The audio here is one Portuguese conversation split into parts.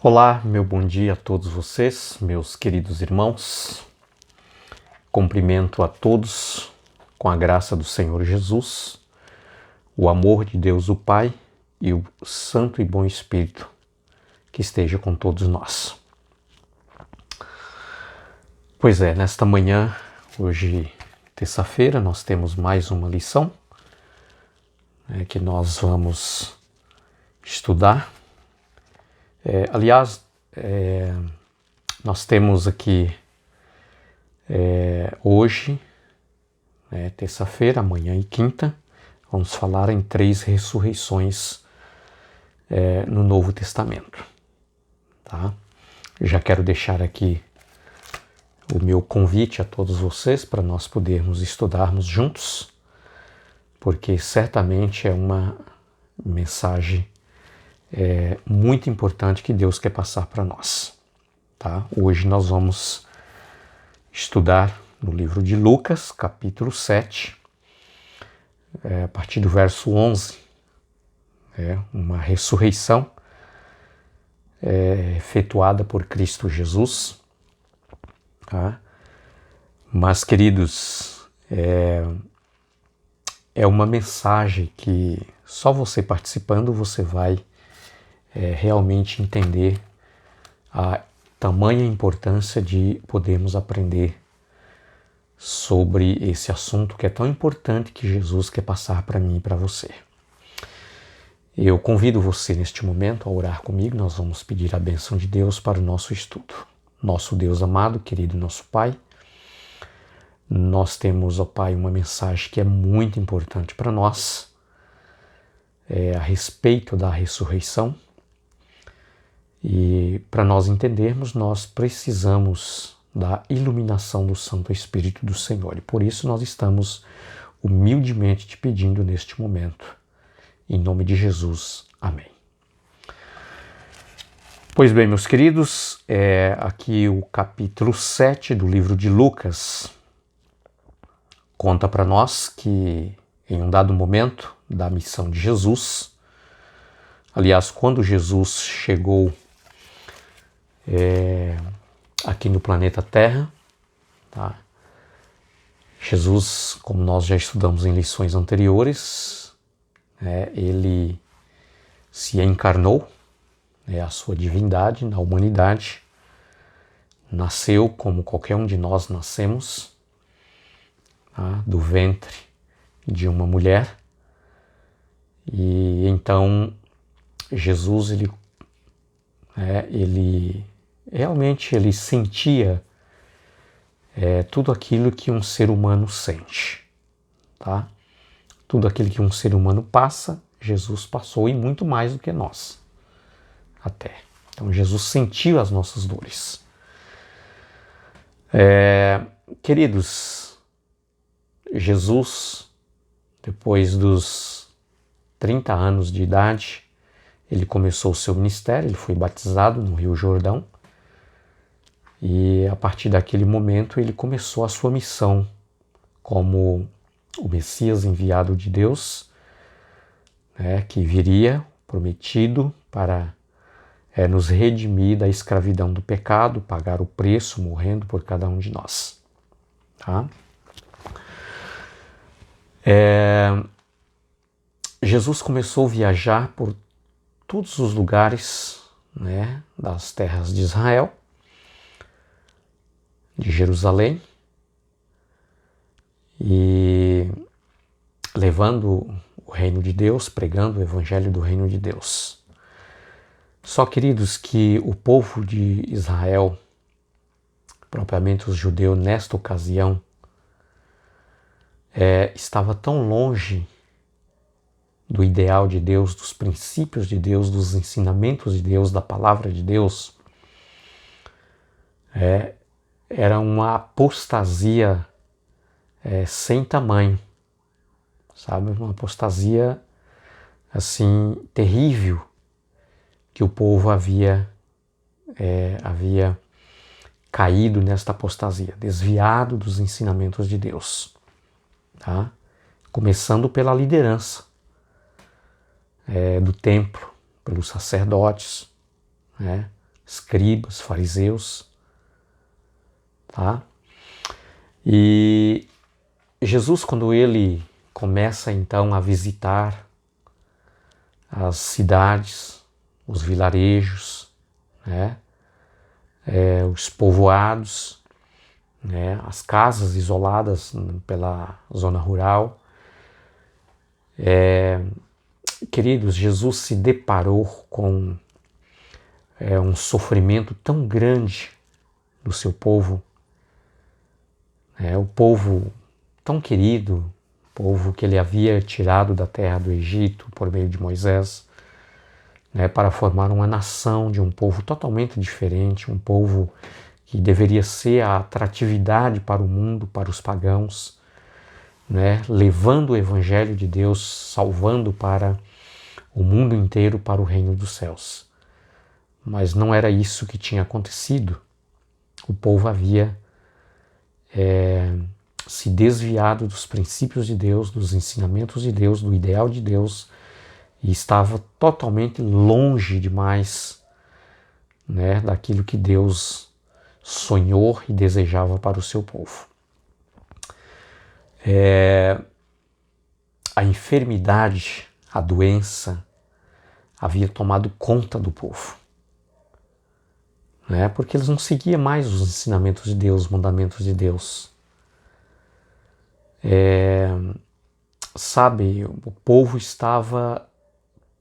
Olá, meu bom dia a todos vocês, meus queridos irmãos. Cumprimento a todos com a graça do Senhor Jesus, o amor de Deus o Pai e o Santo e Bom Espírito que esteja com todos nós. Pois é, nesta manhã, hoje, terça-feira, nós temos mais uma lição que nós vamos estudar. Aliás, nós temos aqui hoje, terça-feira, amanhã e quinta, vamos falar em 3 ressurreições no Novo Testamento. Tá? Já quero deixar aqui o meu convite a todos vocês para nós podermos estudarmos juntos, porque certamente é uma mensagem muito importante que Deus quer passar para nós. Tá? Hoje nós vamos estudar no livro de Lucas, capítulo 7, a partir do verso 11, uma ressurreição efetuada por Cristo Jesus. Tá? Mas, queridos, é uma mensagem que só você participando você vai realmente entender a tamanha importância de podermos aprender sobre esse assunto que é tão importante que Jesus quer passar para mim e para você. Eu convido você neste momento a orar comigo. Nós vamos pedir a bênção de Deus para o nosso estudo. Nosso Deus amado, querido nosso Pai, nós temos, ó Pai, uma mensagem que é muito importante para nós, a respeito da ressurreição. E para nós entendermos, nós precisamos da iluminação do Santo Espírito do Senhor. E por isso nós estamos humildemente te pedindo neste momento. Em nome de Jesus. Amém. Pois bem, meus queridos, aqui o capítulo 7 do livro de Lucas conta para nós que em um dado momento da missão de Jesus, aliás, quando Jesus chegou aqui no planeta Terra, tá? Jesus, como nós já estudamos em lições anteriores, ele se encarnou, a sua divindade na humanidade, nasceu como qualquer um de nós nascemos, tá? Do ventre de uma mulher, e então Jesus ele realmente ele sentia tudo aquilo que um ser humano sente, tá? Tudo aquilo que um ser humano passa, Jesus passou e muito mais do que nós, até. Então Jesus sentiu as nossas dores. Queridos, Jesus, depois dos 30 anos de idade, ele começou o seu ministério, ele foi batizado no Rio Jordão e a partir daquele momento ele começou a sua missão como o Messias enviado de Deus, que viria prometido para nos redimir da escravidão do pecado, pagar o preço morrendo por cada um de nós. Tá? Jesus começou a viajar por todos os lugares, das terras de Israel, de Jerusalém, e levando o reino de Deus, pregando o evangelho do reino de Deus. Só, queridos, que o povo de Israel, propriamente os judeus, nesta ocasião, estava tão longe do ideal de Deus, dos princípios de Deus, dos ensinamentos de Deus, da palavra de Deus. Era uma apostasia sem tamanho, sabe? Uma apostasia assim terrível que o povo havia caído nesta apostasia, desviado dos ensinamentos de Deus, tá? Começando pela liderança do templo, pelos sacerdotes, escribas, fariseus, tá? E Jesus, quando ele começa então a visitar as cidades, os vilarejos, né? Os povoados, né? As casas isoladas pela zona rural. Queridos, Jesus se deparou com um sofrimento tão grande do seu povo, o povo tão querido, povo que ele havia tirado da terra do Egito por meio de Moisés, para formar uma nação de um povo totalmente diferente, um povo que deveria ser a atratividade para o mundo, para os pagãos, levando o Evangelho de Deus, salvando para o mundo inteiro, para o reino dos céus. Mas não era isso que tinha acontecido. O povo havia se desviado dos princípios de Deus, dos ensinamentos de Deus, do ideal de Deus, e estava totalmente longe demais, daquilo que Deus sonhou e desejava para o seu povo. A enfermidade, a doença, havia tomado conta do povo, porque eles não seguiam mais os ensinamentos de Deus, os mandamentos de Deus. O povo estava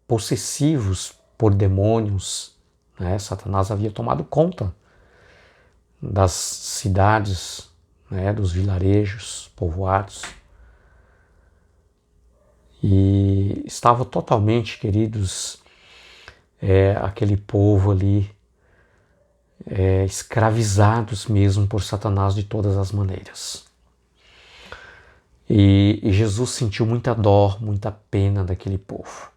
possessivos por demônios, Satanás havia tomado conta das cidades, dos vilarejos, povoados, e estava totalmente, queridos, aquele povo ali, escravizados mesmo por Satanás de todas as maneiras. E Jesus sentiu muita dor, muita pena daquele povo.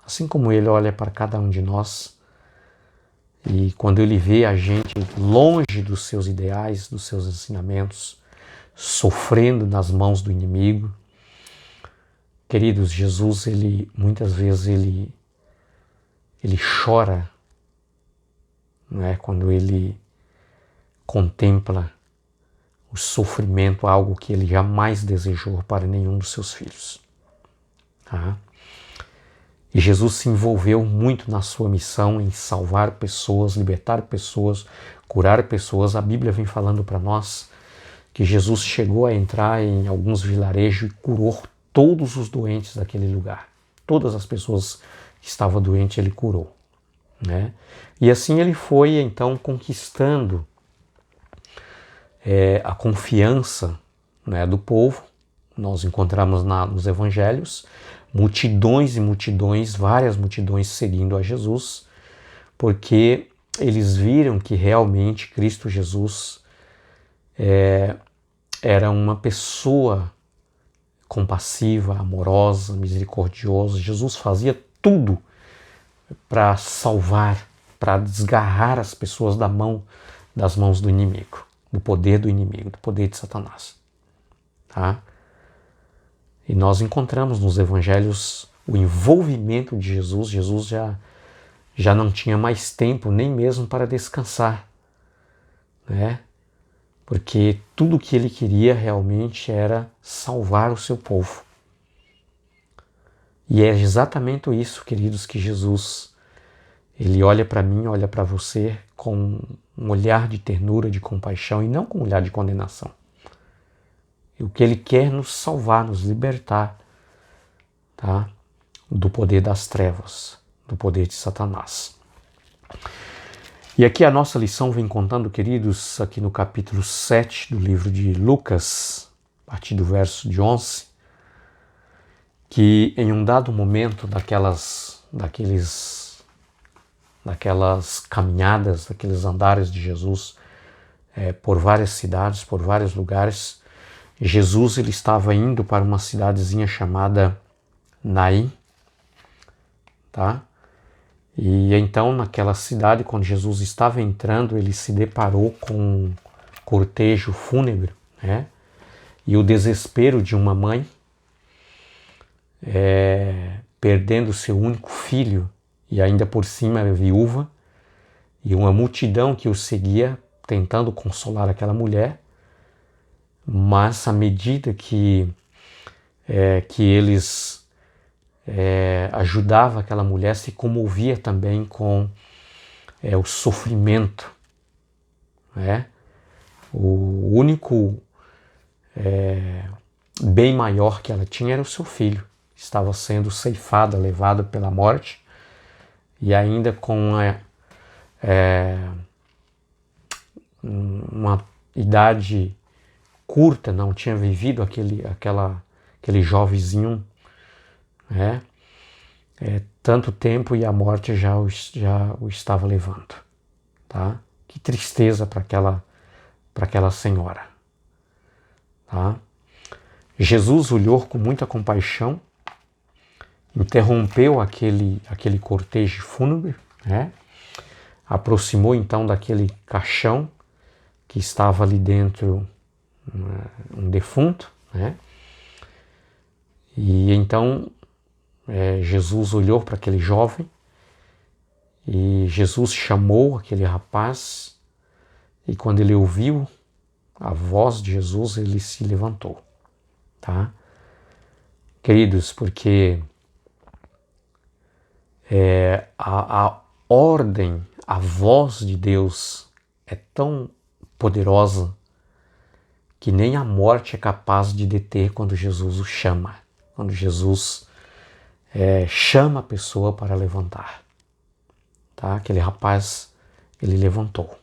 Assim como ele olha para cada um de nós, e quando ele vê a gente longe dos seus ideais, dos seus ensinamentos, sofrendo nas mãos do inimigo, queridos, Jesus, muitas vezes ele chora, quando ele contempla o sofrimento, algo que ele jamais desejou para nenhum dos seus filhos. Tá? E Jesus se envolveu muito na sua missão em salvar pessoas, libertar pessoas, curar pessoas. A Bíblia vem falando para nós que Jesus chegou a entrar em alguns vilarejos e curou todos os doentes daquele lugar. Todas as pessoas que estavam doentes ele curou. E assim ele foi então conquistando a confiança do povo. Nós encontramos nos evangelhos multidões e multidões, várias multidões seguindo a Jesus, porque eles viram que realmente Cristo Jesus era uma pessoa compassiva, amorosa, misericordiosa. Jesus fazia tudo para salvar, para desgarrar as pessoas das mãos do inimigo, do poder do inimigo, do poder de Satanás. Tá? E nós encontramos nos evangelhos o envolvimento de Jesus. Jesus já não tinha mais tempo nem mesmo para descansar, porque tudo que ele queria realmente era salvar o seu povo. E é exatamente isso, queridos, que Jesus, ele olha para mim, olha para você com um olhar de ternura, de compaixão e não com um olhar de condenação. E o que ele quer nos salvar, nos libertar, tá? Do poder das trevas, do poder de Satanás. E aqui a nossa lição vem contando, queridos, aqui no capítulo 7 do livro de Lucas, a partir do verso de 11, que em um dado momento daquelas caminhadas, daqueles andares de Jesus por várias cidades, por vários lugares, Jesus ele estava indo para uma cidadezinha chamada Naim, tá? E então naquela cidade, quando Jesus estava entrando, ele se deparou com um cortejo fúnebre, e o desespero de uma mãe perdendo seu único filho e ainda por cima viúva, e uma multidão que o seguia, tentando consolar aquela mulher, mas à medida que eles ajudavam aquela mulher, se comovia também com o sofrimento, né? O único bem maior que ela tinha era o seu filho, que estava sendo ceifado, levado pela morte, e ainda com uma idade curta, não tinha vivido aquele jovenzinho, né? Tanto tempo, e a morte já o estava levando, tá? Que tristeza para aquela senhora, tá? Jesus olhou com muita compaixão, interrompeu aquele cortejo fúnebre, né? Aproximou então daquele caixão que estava ali dentro, um defunto, né? E então Jesus olhou para aquele jovem e Jesus chamou aquele rapaz, e quando ele ouviu a voz de Jesus, ele se levantou, tá? Queridos, porque a ordem, a voz de Deus é tão poderosa que nem a morte é capaz de deter quando Jesus o chama, quando Jesus chama a pessoa para levantar, tá? Aquele rapaz, ele levantou,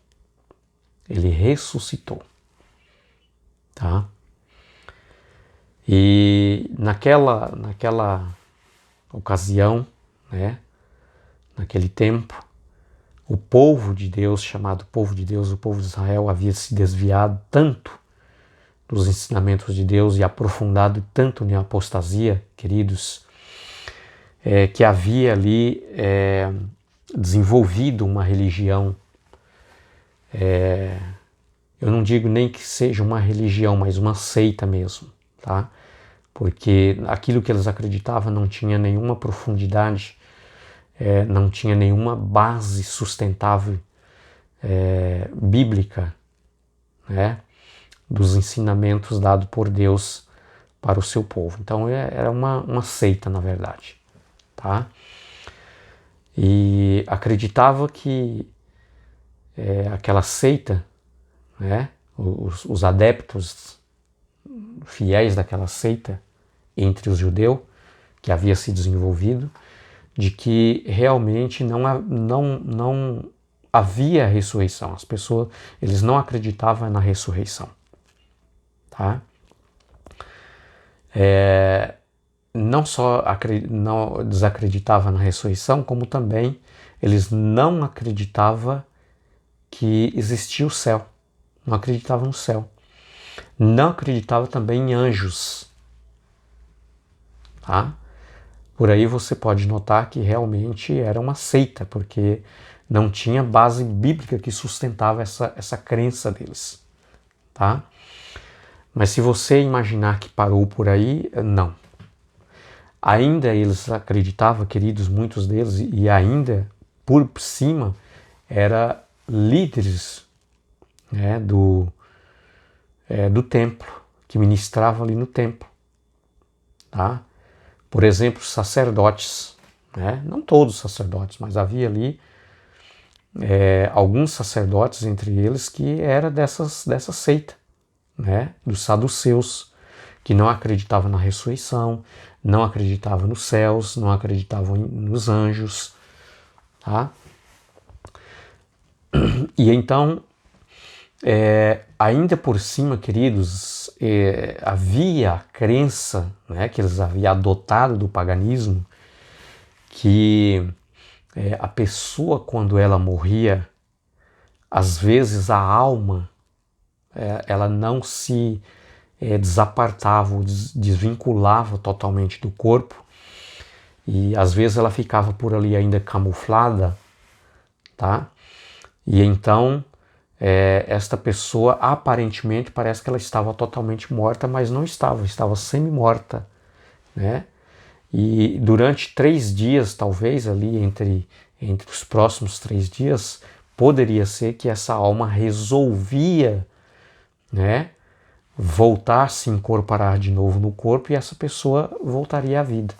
ele ressuscitou, tá? E naquela ocasião, né, naquele tempo, o povo de Deus, chamado povo de Deus, o povo de Israel, havia se desviado tanto dos ensinamentos de Deus e aprofundado tanto na apostasia, queridos, que havia ali desenvolvido uma religião, eu não digo nem que seja uma religião, mas uma seita mesmo, tá? Porque aquilo que eles acreditavam não tinha nenhuma profundidade, não tinha nenhuma base sustentável bíblica, né, dos ensinamentos dados por Deus para o seu povo. Então era uma seita, na verdade, tá? E acreditava que aquela seita, né, os adeptos fiéis daquela seita entre os judeus, que havia se desenvolvido, de que realmente não havia ressurreição. As pessoas, eles não acreditavam na ressurreição, tá? Não só não desacreditavam na ressurreição, como também eles não acreditavam que existia o céu. Não acreditavam no céu. Não acreditavam também em anjos, tá? Por aí você pode notar que realmente era uma seita, porque não tinha base bíblica que sustentava essa crença deles, tá? Mas se você imaginar que parou por aí, não. Ainda eles acreditavam, queridos, muitos deles, e ainda por cima eram líderes, né, do templo, que ministravam ali no templo, tá? Por exemplo, sacerdotes, né? Não todos os sacerdotes, mas havia ali alguns sacerdotes entre eles que eram dessa seita, né? Dos saduceus, que não acreditavam na ressurreição, não acreditavam nos céus, não acreditavam nos anjos, tá? E então, ainda por cima, queridos, havia a crença, né, que eles haviam adotado do paganismo, que a pessoa, quando ela morria, às vezes a alma ela não se desapartava, desvinculava totalmente do corpo, e às vezes ela ficava por ali ainda camuflada, tá? E então esta pessoa aparentemente parece que ela estava totalmente morta, mas não estava semi-morta, né? E durante 3 dias, talvez ali entre os próximos 3 dias, poderia ser que essa alma resolvia, né, voltar a se incorporar de novo no corpo e essa pessoa voltaria à vida.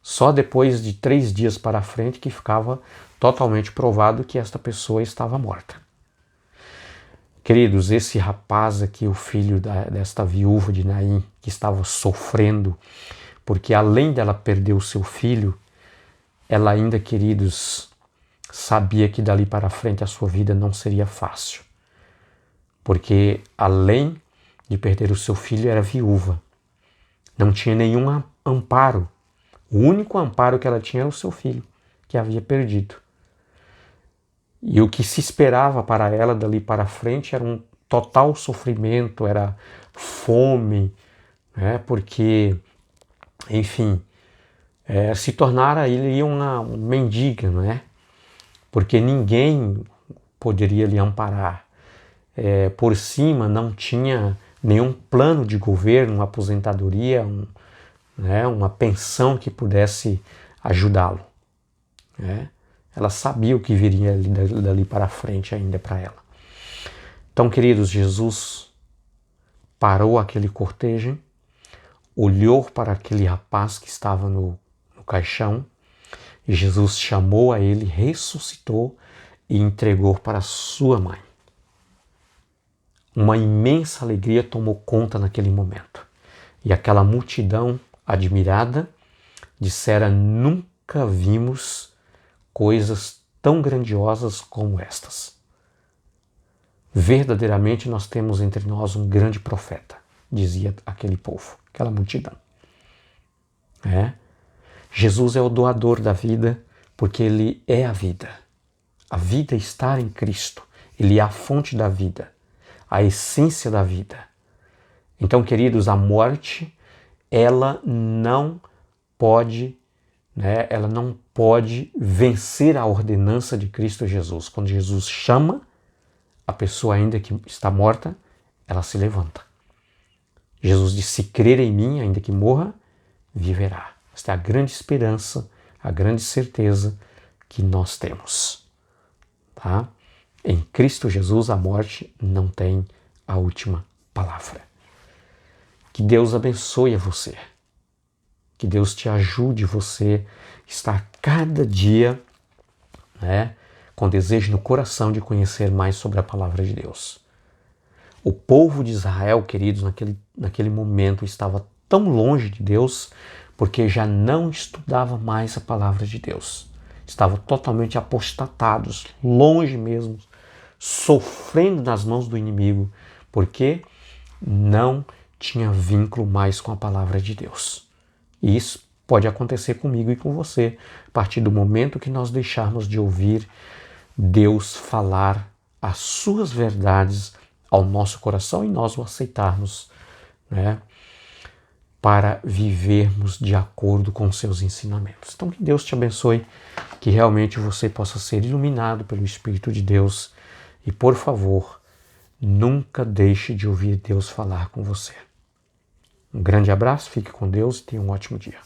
Só depois de 3 dias para frente que ficava totalmente provado que esta pessoa estava morta. Queridos, esse rapaz aqui, o filho desta viúva de Naim, que estava sofrendo, porque além dela perder o seu filho, ela ainda, queridos, sabia que dali para frente a sua vida não seria fácil. Porque além de perder o seu filho, era viúva. Não tinha nenhum amparo. O único amparo que ela tinha era o seu filho, que havia perdido. E o que se esperava para ela dali para frente era um total sofrimento, era fome, né? Porque, enfim, se tornara ele uma mendiga, não é? Porque ninguém poderia lhe amparar. Por cima não tinha nenhum plano de governo, uma aposentadoria, uma pensão que pudesse ajudá-lo. Né? Ela sabia o que viria dali para frente ainda para ela. Então, queridos, Jesus parou aquele cortejo, olhou para aquele rapaz que estava no caixão e Jesus chamou a ele, ressuscitou e entregou para sua mãe. Uma imensa alegria tomou conta naquele momento. E aquela multidão admirada dissera: nunca vimos coisas tão grandiosas como estas. Verdadeiramente nós temos entre nós um grande profeta, dizia aquele povo, aquela multidão. Jesus é o doador da vida, porque Ele é a vida. A vida está em Cristo. Ele é a fonte da vida, a essência da vida. Então, queridos, a morte, ela não pode vencer a ordenança de Cristo Jesus. Quando Jesus chama, a pessoa ainda que está morta, ela se levanta. Jesus disse: se crer em mim, ainda que morra, viverá. Esta é a grande esperança, a grande certeza que nós temos. Tá? Em Cristo Jesus, a morte não tem a última palavra. Que Deus abençoe a você. Que Deus te ajude você estar cada dia, com desejo no coração de conhecer mais sobre a palavra de Deus. O povo de Israel, queridos, naquele momento estava tão longe de Deus porque já não estudava mais a palavra de Deus. Estavam totalmente apostatados, longe mesmo, sofrendo nas mãos do inimigo, porque não tinha vínculo mais com a palavra de Deus. E isso pode acontecer comigo e com você, a partir do momento que nós deixarmos de ouvir Deus falar as suas verdades ao nosso coração e nós o aceitarmos, para vivermos de acordo com seus ensinamentos. Então, que Deus te abençoe, que realmente você possa ser iluminado pelo Espírito de Deus e, por favor, nunca deixe de ouvir Deus falar com você. Um grande abraço, fique com Deus e tenha um ótimo dia.